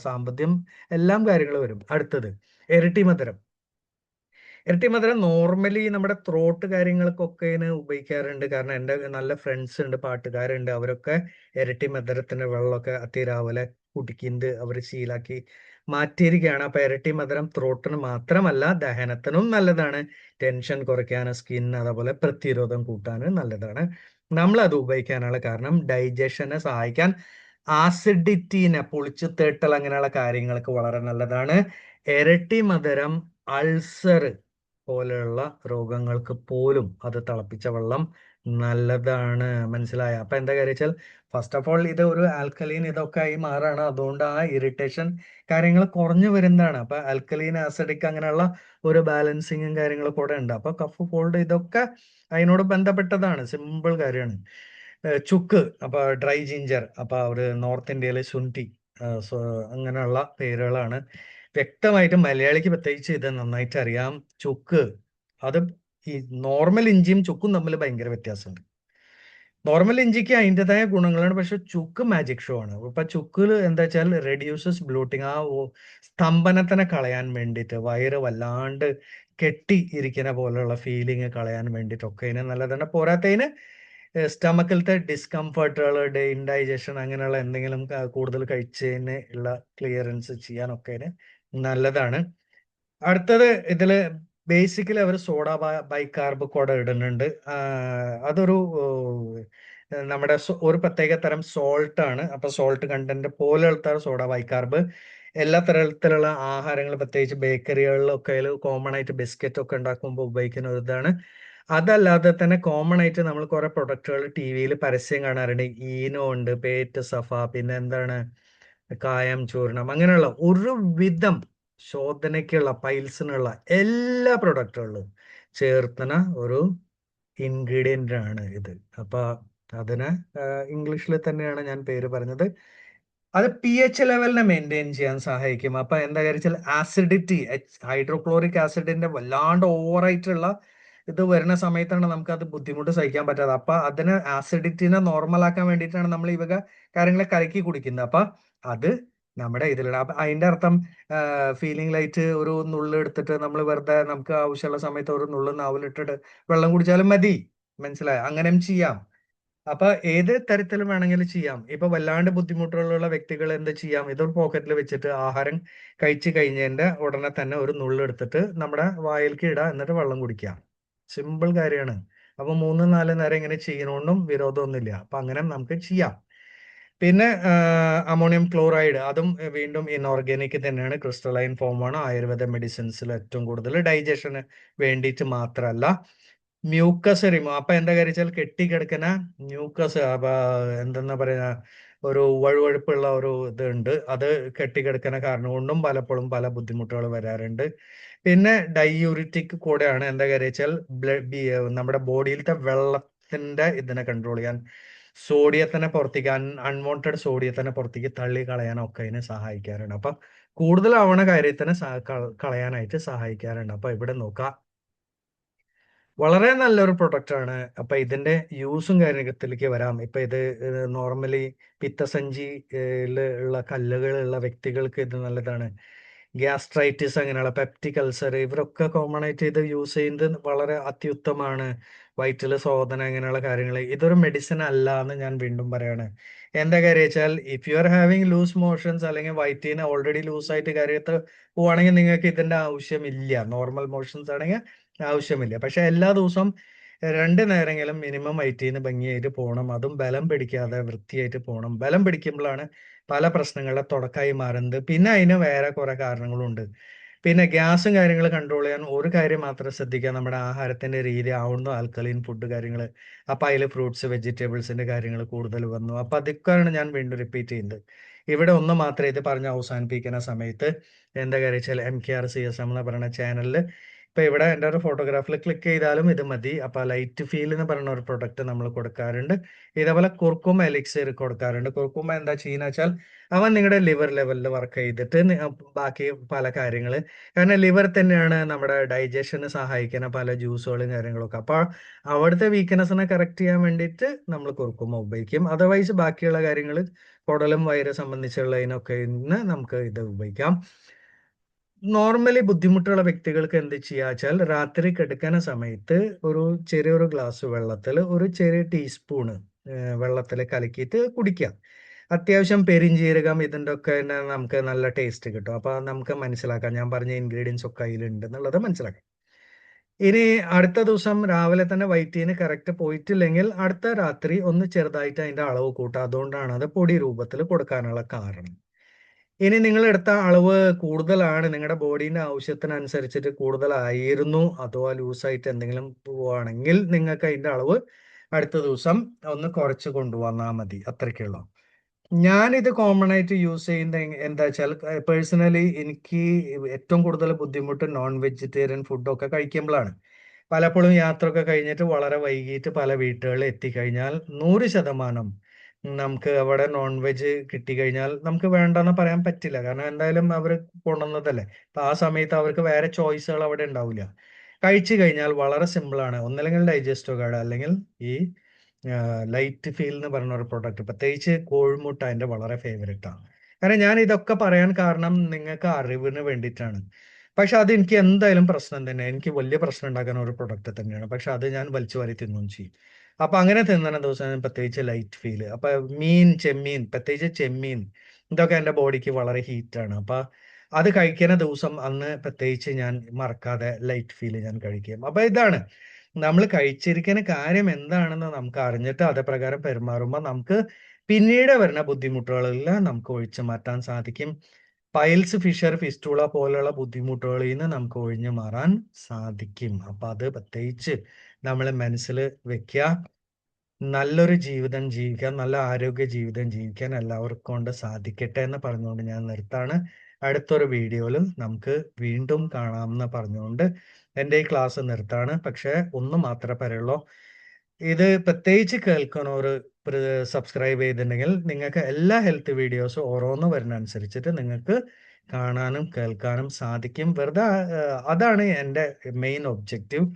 A: സാമ്പത്തികം, എല്ലാം കാര്യങ്ങൾ വരും. അടുത്തത് ഇരട്ടി മധുരം. ഇരട്ടി മധുരം നോർമലി നമ്മുടെ ത്രോട്ട് കാര്യങ്ങൾക്കൊക്കെ ഉപയോഗിക്കാറുണ്ട്. കാരണം എൻ്റെ നല്ല ഫ്രണ്ട്സ് ഉണ്ട്, പാട്ടുകാരുണ്ട്, അവരൊക്കെ ഇരട്ടി മധുരത്തിന്റെ വെള്ളമൊക്കെ അത്തിരാവിലെ കുടിക്കുന്നത് അവർ ശീലാക്കി മാറ്റിയിരിക്കുകയാണ്. അപ്പൊ ഇരട്ടി മധുരം ത്രോട്ടിന് മാത്രമല്ല ദഹനത്തിനും നല്ലതാണ്, ടെൻഷൻ കുറയ്ക്കാൻ, സ്കിൻ അതേപോലെ പ്രതിരോധം കൂട്ടാനും നല്ലതാണ്. നമ്മൾ അത് ഉപയോഗിക്കാനുള്ള കാരണം ഡൈജഷനെ സഹായിക്കാൻ ആസിഡിറ്റീനെ പൊളിച്ചു തേട്ടൽ അങ്ങനെയുള്ള കാര്യങ്ങൾക്ക് വളരെ നല്ലതാണ്. ഇരട്ടി മധുരം അൾസർ പോലെയുള്ള രോഗങ്ങൾക്ക് പോലും അത് തിളപ്പിച്ച വെള്ളം നല്ലതാണ്. മനസ്സിലായ? അപ്പൊ എന്താ കാര്യം വെച്ചാൽ ഫസ്റ്റ് ഓഫ് ഓൾ ഇത് ഒരു ആൽക്കലീൻ ഇതൊക്കെ ആയി മാറാണ്. അതുകൊണ്ട് ആ ഇറിറ്റേഷൻ കാര്യങ്ങൾ കുറഞ്ഞു വരുന്നതാണ്. അപ്പൊ ആൽക്കലീൻ ആസിഡിക് അങ്ങനെയുള്ള ഒരു ബാലൻസിങ്ങും കാര്യങ്ങളും കൂടെ ഉണ്ട്. അപ്പൊ കഫ് കോൾഡ് ഇതൊക്കെ അതിനോട് ബന്ധപ്പെട്ടതാണ്. സിമ്പിൾ കാര്യമാണ്. ചുക്ക്, അപ്പൊ ഡ്രൈ ജിഞ്ചർ, അപ്പൊ അവര് നോർത്ത് ഇന്ത്യയിലെ ശുണ്ഠി, സോ അങ്ങനെയുള്ള പേരുകളാണ്. വ്യക്തമായിട്ടും മലയാളിക്ക് പ്രത്യേകിച്ച് ഇത് നന്നായിട്ട് അറിയാം. ചുക്ക് അത് ഈ നോർമൽ ഇഞ്ചിയും ചുക്കും തമ്മിൽ ഭയങ്കര വ്യത്യാസമുണ്ട്. നോർമൽ ഇഞ്ചിക്ക് അതിൻ്റെതായ ഗുണങ്ങളാണ്, പക്ഷെ ചുക്ക് മാജിക് ഷോ ആണ്. ഇപ്പൊ ചുക്കിൽ എന്താ വെച്ചാൽ റെഡ്യൂസസ് ബ്ലോട്ടിങ്, ആ സ്തംഭനത്തിനെ കളയാൻ വേണ്ടിയിട്ട്, വയറ് വല്ലാണ്ട് കെട്ടി ഇരിക്കുന്ന പോലെയുള്ള ഫീലിംഗ് കളയാൻ വേണ്ടിയിട്ടൊക്കെ ഇതിന് നല്ലതാണ്. പോരാത്തതിന് സ്റ്റമക്കിലത്തെ ഡിസ്കംഫർട്ടുകൾ, ഇൻഡൈജഷൻ അങ്ങനെയുള്ള എന്തെങ്കിലും കൂടുതൽ കഴിച്ചതിന് ഉള്ള ക്ലിയറൻസ് ചെയ്യാനൊക്കെ ഇതിന് നല്ലതാണ്. അടുത്തത് ഇതില് ബേസിക്കലി അവർ സോഡ ബൈകാർബ് കൂടെ ഇടുന്നുണ്ട്. അതൊരു നമ്മുടെ ഒരു പ്രത്യേക തരം സോൾട്ട് ആണ്. അപ്പൊ സോൾട്ട് കണ്ടന്റ് പോലെയുള്ള സോഡ ബൈകാർബ് എല്ലാ തരത്തിലുള്ള ആഹാരങ്ങൾ, പ്രത്യേകിച്ച് ബേക്കറികളിലൊക്കെ കോമൺ ആയിട്ട് ബിസ്ക്കറ്റ് ഒക്കെ ഉണ്ടാക്കുമ്പോൾ ഉപയോഗിക്കുന്ന ഒരു ഇതാണ്. അതല്ലാതെ തന്നെ കോമൺ ആയിട്ട് നമ്മൾ കുറെ പ്രൊഡക്റ്റുകൾ ടി വിയിൽ പരസ്യം കാണാറുണ്ട്. ഈനോ ഉണ്ട്, പേറ്റ് സഫ, പിന്നെ എന്താണ് കായം ചൂർണം, അങ്ങനെയുള്ള ഒരു വിധം ശോധനയ്ക്കുള്ള പൈൽസിനുള്ള എല്ലാ പ്രൊഡക്റ്റുകളിലും ചേർത്തന ഒരു ഇൻഗ്രീഡിയന്റ് ആണ് ഇത്. അപ്പൊ അതിന് ഇംഗ്ലീഷിൽ തന്നെയാണ് ഞാൻ പേര് പറഞ്ഞത്. അത് പി എച്ച് ലെവലിനെ മെയിൻറ്റെയിൻ ചെയ്യാൻ സഹായിക്കും. അപ്പൊ എന്താ വെച്ചാൽ ആസിഡിറ്റി, ഹൈഡ്രോക്ലോറിക് ആസിഡിന്റെ വല്ലാണ്ട് ഓവറായിട്ടുള്ള ഇത് വരുന്ന സമയത്താണ് നമുക്ക് അത് ബുദ്ധിമുട്ട് സഹിക്കാൻ പറ്റാതെ. അപ്പൊ അതിന് ആസിഡിറ്റിനെ നോർമൽ ആക്കാൻ വേണ്ടിയിട്ടാണ് നമ്മൾ ഈ വക കാര്യങ്ങളെ കലക്കി കുടിക്കുന്നത്. അപ്പൊ അത് നമ്മുടെ ഇതിലുള്ള അപ്പൊ അതിന്റെ അർത്ഥം ഫീലിംഗ് ലൈറ്റ് ഒരു നുള്ള് എടുത്തിട്ട് നമ്മൾ വെറുതെ നമുക്ക് ആവശ്യമുള്ള സമയത്ത് ഒരു നുള്ള് നാവിലിട്ടിട്ട് വെള്ളം കുടിച്ചാലും മതി. മനസ്സിലായോ? അങ്ങനെയും ചെയ്യാം. അപ്പൊ ഏത് തരത്തിലും വേണമെങ്കിലും ചെയ്യാം. ഇപ്പൊ വല്ലാണ്ട് ബുദ്ധിമുട്ടുള്ള വ്യക്തികൾ എന്ത് ചെയ്യാം? ഇതൊരു പോക്കറ്റിൽ വെച്ചിട്ട് ആഹാരം കഴിച്ചു കഴിഞ്ഞതിന്റെ ഉടനെ തന്നെ ഒരു നുള്ളെടുത്തിട്ട് നമ്മുടെ വായിലേക്ക് ഇടുക, എന്നിട്ട് വെള്ളം കുടിക്കാം. സിമ്പിൾ കാര്യമാണ്. അപ്പൊ 3-4 നേരം ഇങ്ങനെ ചെയ്യണോണ്ടും വിരോധമൊന്നുമില്ല. അപ്പൊ അങ്ങനെ നമുക്ക് ചെയ്യാം. പിന്നെ അമോണിയം ക്ലോറൈഡ്, അതും വീണ്ടും ഇൻഓർഗാനിക് തന്നെയാണ്, ക്രിസ്റ്റലൈൻ ഫോമാണ്. ആയുർവേദ മെഡിസിൻസിൽ ഏറ്റവും കൂടുതൽ ഡൈജഷന് വേണ്ടിയിട്ട് മാത്രമല്ല, മ്യൂക്കസ് റിമൂവ്. അപ്പൊ എന്താ കാര്യം കെട്ടിക്കിടക്കുന്ന മ്യൂക്കസ്, അപ്പൊ എന്തെന്നാ പറയുക, ഒരു വഴുവഴുപ്പുള്ള ഒരു ഇതുണ്ട്, അത് കെട്ടിക്കിടക്കുന്ന കാരണം കൊണ്ടും പലപ്പോഴും പല ബുദ്ധിമുട്ടുകൾ വരാറുണ്ട്. പിന്നെ ഡൈയൂറിറ്റിക് കൂടെയാണ്. എന്താ കാര്യം വെച്ചാൽ നമ്മുടെ ബോഡിയിലത്തെ വെള്ളത്തിന്റെ ഇതിനെ കൺട്രോൾ ചെയ്യാൻ, സോഡിയത്തിനെ പുറത്തേക്ക്, അൺവാണ്ടഡ് സോഡിയത്തിനെ പുറത്തേക്ക് തള്ളി കളയാനൊക്കെ ഇതിനെ സഹായിക്കാറുണ്ട്. അപ്പൊ കൂടുതലാവണ കാര്യത്തിനെ കളയാനായിട്ട് സഹായിക്കാറുണ്ട്. അപ്പൊ ഇവിടെ നോക്കാം, വളരെ നല്ലൊരു പ്രൊഡക്റ്റ് ആണ്. അപ്പൊ ഇതിന്റെ യൂസും കാര്യത്തിലേക്ക് വരാം. ഇപ്പൊ ഇത് നോർമലി പിത്തസഞ്ചി ഉള്ള കല്ലുകളുള്ള വ്യക്തികൾക്ക് ഇത് നല്ലതാണ്. ഗ്യാസ്ട്രൈറ്റിസ് അങ്ങനെയുള്ള പെപ്റ്റിക് അൾസർ, ഇവരൊക്കെ കോമൺ ആയിട്ട് ഇത് യൂസ് ചെയ്യുന്നത് വളരെ അത്യുത്തമാണ്. വയറ്റില് ശോധന അങ്ങനെയുള്ള കാര്യങ്ങൾ, ഇതൊരു മെഡിസിൻ അല്ല എന്ന് ഞാൻ വീണ്ടും പറയാണ്. എന്താ കാര്യം വെച്ചാൽ if you are having loose motions, അല്ലെങ്കിൽ വയറ്റിന് ഓൾറെഡി ലൂസ് ആയിട്ട് കാര്യത്ത് പോവാണെങ്കിൽ നിങ്ങൾക്ക് ഇതിന്റെ ആവശ്യമില്ല. നോർമൽ മോഷൻസ് ആണെങ്കിൽ ആവശ്യമില്ല. പക്ഷെ എല്ലാ ദിവസവും 2 നേരമെങ്കിലും മിനിമം വയറ്റിന്ന് ഭംഗിയായിട്ട് പോകണം. അതും ബലം പിടിക്കാതെ വൃത്തിയായിട്ട് പോകണം. ബലം പിടിക്കുമ്പോഴാണ് പല പ്രശ്നങ്ങളുടെ തുടക്കമായി മാറുന്നത്. പിന്നെ അതിന് വേറെ കുറെ കാരണങ്ങളുണ്ട്. പിന്നെ ഗ്യാസും കാര്യങ്ങൾ കൺട്രോൾ ചെയ്യാൻ ഒരു കാര്യം മാത്രം ശ്രദ്ധിക്കുക, നമ്മുടെ ആഹാരത്തിന്റെ രീതി ആവുന്നു ആൽക്കലീൻ ഫുഡ് കാര്യങ്ങൾ. അപ്പൊ അതിൽ ഫ്രൂട്ട്സ് വെജിറ്റബിൾസിന്റെ കാര്യങ്ങൾ കൂടുതൽ വന്നു. അപ്പൊ അതൊക്കെയാണ് ഞാൻ വീണ്ടും റിപ്പീറ്റ് ചെയ്യുന്നത്. ഇവിടെ ഒന്ന് മാത്രമേ ഇത് പറഞ്ഞ് അവസാനിപ്പിക്കുന്ന സമയത്ത്, എന്താ കാര്യം വെച്ചാൽ MKRCSM എന്ന് പറയുന്ന ചാനലിൽ ഇപ്പൊ ഇവിടെ എൻ്റെ ഒരു ഫോട്ടോഗ്രാഫിൽ ക്ലിക്ക് ചെയ്താലും ഇത് മതി. അപ്പൊ ലൈറ്റ് ഫീൽ എന്ന് പറയുന്ന ഒരു പ്രൊഡക്റ്റ് നമ്മൾ കൊടുക്കാറുണ്ട്. ഇതേപോലെ കുർക്കുമ എലിക്സിർ കൊടുക്കാറുണ്ട്. കുർക്കുമ എന്താ ചെയ്യുന്ന വെച്ചാൽ അവൻ നിങ്ങളുടെ ലിവർ ലെവലിൽ വർക്ക് ചെയ്തിട്ട് ബാക്കി പല കാര്യങ്ങൾ, കാരണം ലിവർ തന്നെയാണ് നമ്മുടെ ഡൈജഷന് സഹായിക്കുന്ന പല ജ്യൂസുകളും കാര്യങ്ങളൊക്കെ. അപ്പൊ അവിടുത്തെ വീക്ക്നെസ്സിനെ കറക്റ്റ് ചെയ്യാൻ വേണ്ടിയിട്ട് നമ്മൾ കുർക്കുമ ഉപയോഗിക്കും. അതർവൈസ് ബാക്കിയുള്ള കാര്യങ്ങൾ, കുടലും വയറ് സംബന്ധിച്ചുള്ളതിനൊക്കെ ഇന്ന് നമുക്ക് ഇത് ഉപയോഗിക്കാം. നോർമലി ബുദ്ധിമുട്ടുള്ള വ്യക്തികൾക്ക് എന്ത് ചെയ്യുക വെച്ചാൽ രാത്രി കിടക്കുന്ന സമയത്ത് ഒരു ചെറിയൊരു ഗ്ലാസ് വെള്ളത്തിൽ ഒരു ചെറിയ ടീസ്പൂണ് വെള്ളത്തിൽ കലക്കിയിട്ട് കുടിക്കാം. അത്യാവശ്യം പെരിഞ്ജീരകം ഇതിൻ്റെ ഒക്കെ തന്നെ നമുക്ക് നല്ല ടേസ്റ്റ് കിട്ടും. അപ്പൊ നമുക്ക് മനസ്സിലാക്കാം, ഞാൻ പറഞ്ഞ ഇൻഗ്രീഡിയൻസ് ഒക്കെ അതിലുണ്ട് എന്നുള്ളത് മനസ്സിലാക്കാം. ഇനി അടുത്ത ദിവസം രാവിലെ തന്നെ വൈറ്റീന് കറക്റ്റ് പോയിട്ടില്ലെങ്കിൽ അടുത്ത രാത്രി ഒന്ന് ചെറുതായിട്ട് അതിന്റെ അളവ് കൂട്ടുക. അതുകൊണ്ടാണ് അത് പൊടി രൂപത്തിൽ കൊടുക്കാനുള്ള കാരണം. ഇനി നിങ്ങൾ എടുത്ത അളവ് കൂടുതലാണ്, നിങ്ങളുടെ ബോഡീന്റെ ആവശ്യത്തിനനുസരിച്ചിട്ട് കൂടുതലായിരുന്നു, അഥവാ ലൂസായിട്ട് എന്തെങ്കിലും പോവുകയാണെങ്കിൽ നിങ്ങൾക്ക് അതിന്റെ അളവ് അടുത്ത ദിവസം ഒന്ന് കുറച്ച് കൊണ്ടുവന്നാൽ മതി. അത്രയ്ക്കുള്ളൂ. ഞാനിത് കോമൺ ആയിട്ട് യൂസ് ചെയ്യുന്ന എന്താ വെച്ചാൽ, പേഴ്സണലി എനിക്ക് ഏറ്റവും കൂടുതൽ ബുദ്ധിമുട്ട് നോൺ വെജിറ്റേറിയൻ ഫുഡൊക്കെ കഴിക്കുമ്പോഴാണ്. പലപ്പോഴും യാത്രയൊക്കെ കഴിഞ്ഞിട്ട് വളരെ വൈകിട്ട് പല വീട്ടുകളിൽ എത്തിക്കഴിഞ്ഞാൽ 100% നമുക്ക് അവിടെ നോൺ വെജ് കിട്ടിക്കഴിഞ്ഞാൽ നമുക്ക് വേണ്ടെന്ന് പറയാൻ പറ്റില്ല. കാരണം എന്തായാലും അവർ കൊണ്ടുവന്നതല്ലേ. അപ്പൊ ആ സമയത്ത് അവർക്ക് വേറെ ചോയ്സുകൾ അവിടെ ഉണ്ടാവില്ല. കഴിച്ചു കഴിഞ്ഞാൽ വളരെ സിമ്പിളാണ്. ഒന്നല്ലെങ്കിൽ ഡൈജസ്റ്റോ കാർഡ്, അല്ലെങ്കിൽ ഈ ലൈറ്റ് ഫീൽ എന്ന് പറഞ്ഞ ഒരു പ്രൊഡക്റ്റ്, പ്രത്യേകിച്ച് കോഴിമുട്ട എൻ്റെ വളരെ ഫേവറേറ്റ് ആണ്. കാരണം ഞാൻ ഇതൊക്കെ പറയാൻ കാരണം നിങ്ങൾക്ക് അറിവിന് വേണ്ടിയിട്ടാണ്. പക്ഷെ അത് എനിക്ക് എന്തായാലും പ്രശ്നം തന്നെ, എനിക്ക് വലിയ പ്രശ്നം ഉണ്ടാക്കുന്ന ഒരു പ്രൊഡക്റ്റ് തന്നെയാണ്. പക്ഷെ അത് ഞാൻ വലിച്ചു വാരി തിന്നുകയും ചെയ്യും. അപ്പൊ അങ്ങനെ തിന്നണ ദിവസം ഞാൻ പ്രത്യേകിച്ച് ലൈറ്റ് ഫീല്. അപ്പൊ മീൻ, ചെമ്മീൻ, പ്രത്യേകിച്ച് ചെമ്മീൻ, ഇതൊക്കെ എൻ്റെ ബോഡിക്ക് വളരെ ഹീറ്റാണ്. അപ്പൊ അത് കഴിക്കുന്ന ദിവസം അന്ന് പ്രത്യേകിച്ച് ഞാൻ മറക്കാതെ ലൈറ്റ് ഫീല് ഞാൻ കഴിക്കും. അപ്പൊ ഇതാണ് നമ്മൾ കഴിച്ചിരിക്കുന്ന കാര്യം എന്താണെന്ന് നമുക്ക് അറിഞ്ഞിട്ട് അതേപ്രകാരം പെരുമാറുമ്പോൾ നമുക്ക് പിന്നീട് വരുന്ന ബുദ്ധിമുട്ടുകളെല്ലാം നമുക്ക് ഒഴിച്ചു മാറ്റാൻ സാധിക്കും. പൈൽസ്, ഫിഷർ, ഫിസ്റ്റൂള പോലെയുള്ള ബുദ്ധിമുട്ടുകളിൽ നിന്ന് നമുക്ക് ഒഴിഞ്ഞു മാറാൻ സാധിക്കും. അപ്പൊ അത് പ്രത്യേകിച്ച് നമ്മൾ മനസ്സിൽ വെക്കുക. നല്ലൊരു ജീവിതം ജീവിക്കാൻ, നല്ല ആരോഗ്യ ജീവിതം ജീവിക്കാൻ എല്ലാവർക്കും കൊണ്ട് സാധിക്കട്ടെ എന്ന് പറഞ്ഞുകൊണ്ട് ഞാൻ നിർത്താണ്. അടുത്തൊരു വീഡിയോയിൽ നമുക്ക് വീണ്ടും കാണാമെന്ന് പറഞ്ഞുകൊണ്ട് എൻ്റെ ഈ ക്ലാസ് നിർത്താണ്. പക്ഷെ ഒന്ന് മാത്രമേ പറയുള്ളൂ, ഇത് പ്രത്യേകിച്ച് കേൾക്കണോർ സബ്സ്ക്രൈബ് ചെയ്തിട്ടുണ്ടെങ്കിൽ നിങ്ങൾക്ക് എല്ലാ ഹെൽത്ത് വീഡിയോസും ഓരോന്ന് വരുന്ന അനുസരിച്ചിട്ട് നിങ്ങൾക്ക് കാണാനും കേൾക്കാനും സാധിക്കും. വെറുതെ അതാണ് എൻ്റെ മെയിൻ ഒബ്ജക്റ്റീവ്.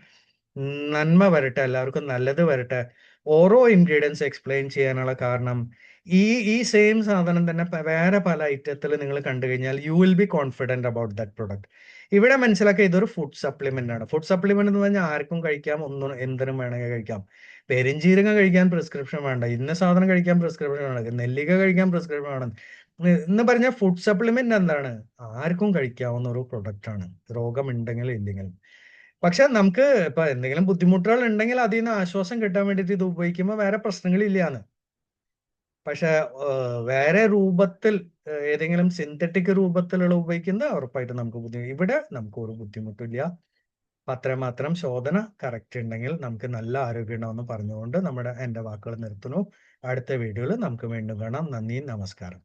A: നന്മ വരട്ടെ, എല്ലാവർക്കും നല്ലത് വരട്ടെ. ഓരോ ഇൻഗ്രീഡിയൻസ് എക്സ്പ്ലെയിൻ ചെയ്യാനുള്ള കാരണം, ഈ ഈ സെയിം സാധനം തന്നെ വേറെ പല ഐറ്റത്തിൽ നിങ്ങൾ കണ്ടു കഴിഞ്ഞാൽ you will be confident about that product. ഇവിടെ മനസ്സിലാക്കുക ഇതൊരു ഫുഡ് സപ്ലിമെന്റ് ആണ്. ഫുഡ് സപ്ലിമെന്റ് എന്ന് പറഞ്ഞാൽ ആർക്കും കഴിക്കാം, ഒന്നും എന്തിനും വേണമെങ്കിൽ കഴിക്കാം. പെരിഞ്ജീരകം കഴിക്കാൻ പ്രിസ്ക്രിപ്ഷൻ വേണ്ട, ഇന്ന സാധനം കഴിക്കാൻ പ്രിസ്ക്രിപ്ഷൻ വേണ്ട, നെല്ലിക്ക കഴിക്കാൻ പ്രിസ്ക്രിപ്ഷൻ വേണം എന്ന് പറഞ്ഞാൽ ഫുഡ് സപ്ലിമെന്റ് എന്താണ്, ആർക്കും കഴിക്കാവുന്ന ഒരു പ്രൊഡക്റ്റ് ആണ്, രോഗമുണ്ടെങ്കിലും ഇല്ലെങ്കിലും. പക്ഷെ നമുക്ക് ഇപ്പൊ എന്തെങ്കിലും ബുദ്ധിമുട്ടുകൾ ഉണ്ടെങ്കിൽ അതിൽ നിന്ന് ആശ്വാസം കിട്ടാൻ വേണ്ടിയിട്ട് ഇത് ഉപയോഗിക്കുമ്പോൾ വേറെ പ്രശ്നങ്ങളില്ലാന്ന്. പക്ഷെ വേറെ രൂപത്തിൽ, ഏതെങ്കിലും സിന്തറ്റിക് രൂപത്തിലുള്ള ഉപയോഗിക്കുന്നത് ഉറപ്പായിട്ട് നമുക്ക് ഇവിടെ നമുക്ക് ഒരു ബുദ്ധിമുട്ടില്ല. അത്രമാത്രം ശോധന കറക്റ്റ് ഉണ്ടെങ്കിൽ നമുക്ക് നല്ല ആരോഗ്യം ഉണ്ടാവുമെന്ന് പറഞ്ഞുകൊണ്ട് എൻ്റെ വാക്കുകൾ നിർത്തുന്നു. അടുത്ത വീഡിയോയിൽ നമുക്ക് വീണ്ടും കാണാം. നന്ദി, നമസ്കാരം.